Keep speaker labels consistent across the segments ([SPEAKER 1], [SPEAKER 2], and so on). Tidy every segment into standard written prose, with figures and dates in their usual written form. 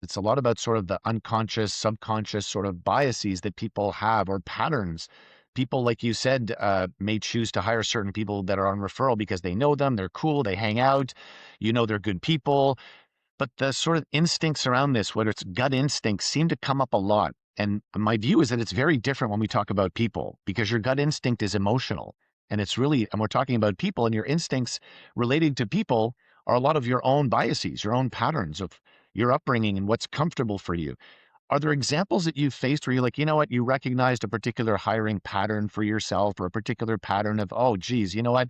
[SPEAKER 1] It's a lot about sort of the unconscious, subconscious sort of biases that people have or patterns. People, like you said, may choose to hire certain people that are on referral because they know them, they're cool, they hang out, they're good people. But the sort of instincts around this, whether it's gut instincts, seem to come up a lot. And my view is that it's very different when we talk about people because your gut instinct is emotional. And we're talking about people, and your instincts relating to people are a lot of your own biases, your own patterns of your upbringing and what's comfortable for you. Are there examples that you've faced where you're like, you recognized a particular hiring pattern for yourself or a particular pattern of, oh, geez, you know what?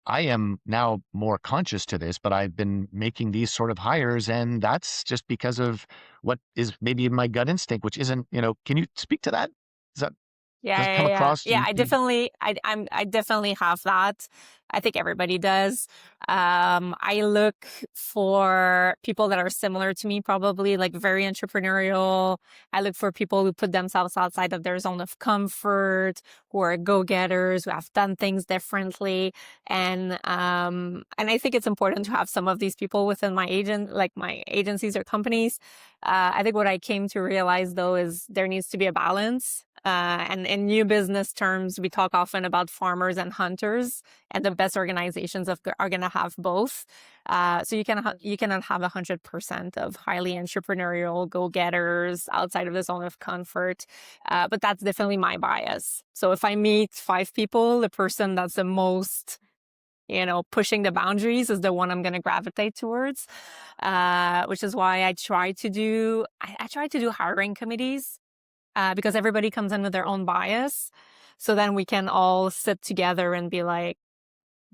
[SPEAKER 1] I am now more conscious to this, but I've been making these sort of hires, and that's just because of what is maybe my gut instinct, which isn't, can you speak to that? Is that,
[SPEAKER 2] Yeah,
[SPEAKER 1] does it
[SPEAKER 2] yeah,
[SPEAKER 1] come
[SPEAKER 2] yeah.
[SPEAKER 1] across?
[SPEAKER 2] Yeah,
[SPEAKER 1] You,
[SPEAKER 2] I
[SPEAKER 1] you,
[SPEAKER 2] definitely, I definitely have that. I think everybody does. I look for people that are similar to me, probably like very entrepreneurial. I look for people who put themselves outside of their zone of comfort, who are go-getters, who have done things differently. And I think it's important to have some of these people within like my agencies or companies. I think what I came to realize though is there needs to be a balance. And in new business terms, we talk often about farmers and hunters, and the best organizations are going to have both. So you cannot have 100% of highly entrepreneurial go-getters outside of the zone of comfort. But that's definitely my bias. So if I meet 5 people, the person that's the most pushing the boundaries is the one I'm going to gravitate towards, which is why I try to do hiring committees, because everybody comes in with their own bias. So then we can all sit together and be like,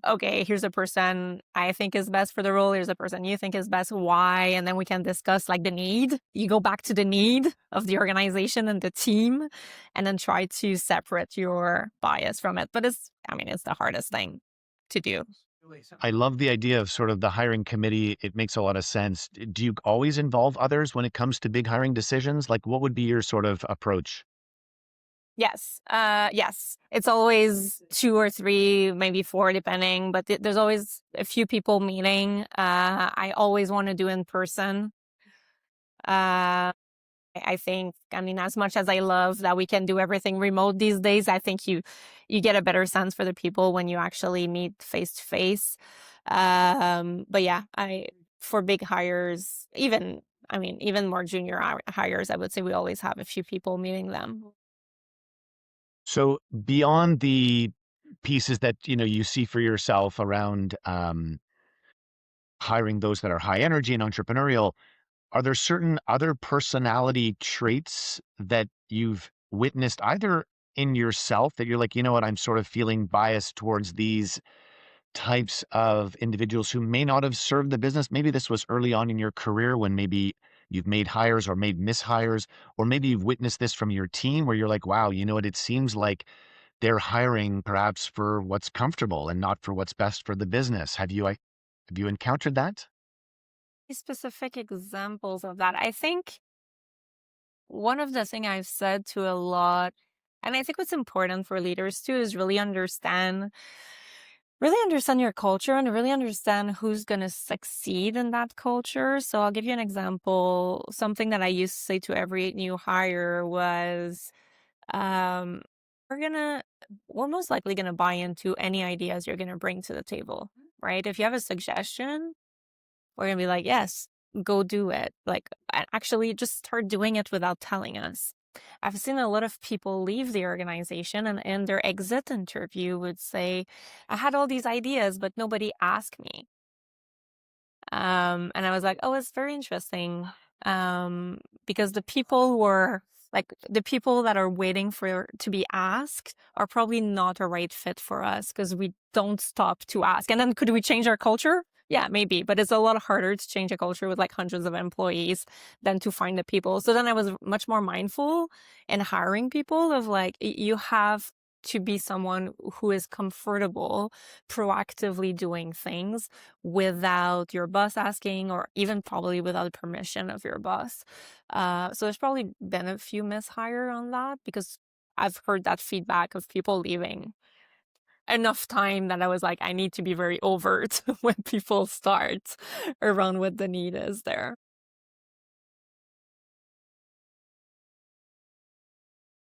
[SPEAKER 2] okay, here's a person I think is best for the role. Here's a person you think is best. Why? And then we can discuss like the need. You go back to the need of the organization and the team, and then try to separate your bias from it. But it's the hardest thing to do.
[SPEAKER 1] I love the idea of sort of the hiring committee. It makes a lot of sense. Do you always involve others when it comes to big hiring decisions? Like, what would be your sort of approach?
[SPEAKER 2] Yes. Yes. It's always 2 or 3, maybe 4, depending, but there's always a few people meeting. I always want to do in person. I think, as much as I love that we can do everything remote these days, I think you get a better sense for the people when you actually meet face to face. But yeah, for big hires, even more junior hires, I would say we always have a few people meeting them.
[SPEAKER 1] So beyond the pieces that, you see for yourself around hiring those that are high energy and entrepreneurial, are there certain other personality traits that you've witnessed either in yourself that you're like, you know what, I'm sort of feeling biased towards these types of individuals who may not have served the business? Maybe this was early on in your career when maybe you've made hires or made mishires, or maybe you've witnessed this from your team where you're like, wow, you know what, it seems like they're hiring perhaps for what's comfortable and not for what's best for the business. Have you encountered that?
[SPEAKER 2] Specific examples of that. I think one of the thing I've said to a lot, and I think what's important for leaders too, is really understand your culture and really understand who's going to succeed in that culture. So I'll give you an example. Something that I used to say to every new hire was, um, we're most likely going to buy into any ideas you're going to bring to the table, right? If you have a suggestion, we're going to be like, yes, go do it. Like, actually just start doing it without telling us. I've seen a lot of people leave the organization and in their exit interview would say, I had all these ideas, but nobody asked me. And I was like, oh, it's very interesting. Because the people that are waiting to be asked are probably not a right fit for us because we don't stop to ask. And then could we change our culture? Yeah, maybe, but it's a lot harder to change a culture with like hundreds of employees than to find the people. So then I was much more mindful in hiring people of like, you have to be someone who is comfortable proactively doing things without your boss asking, or even probably without permission of your boss. So there's probably been a few mishire on that because I've heard that feedback of people leaving enough time that I was like, I need to be very overt when people start around what the need is there.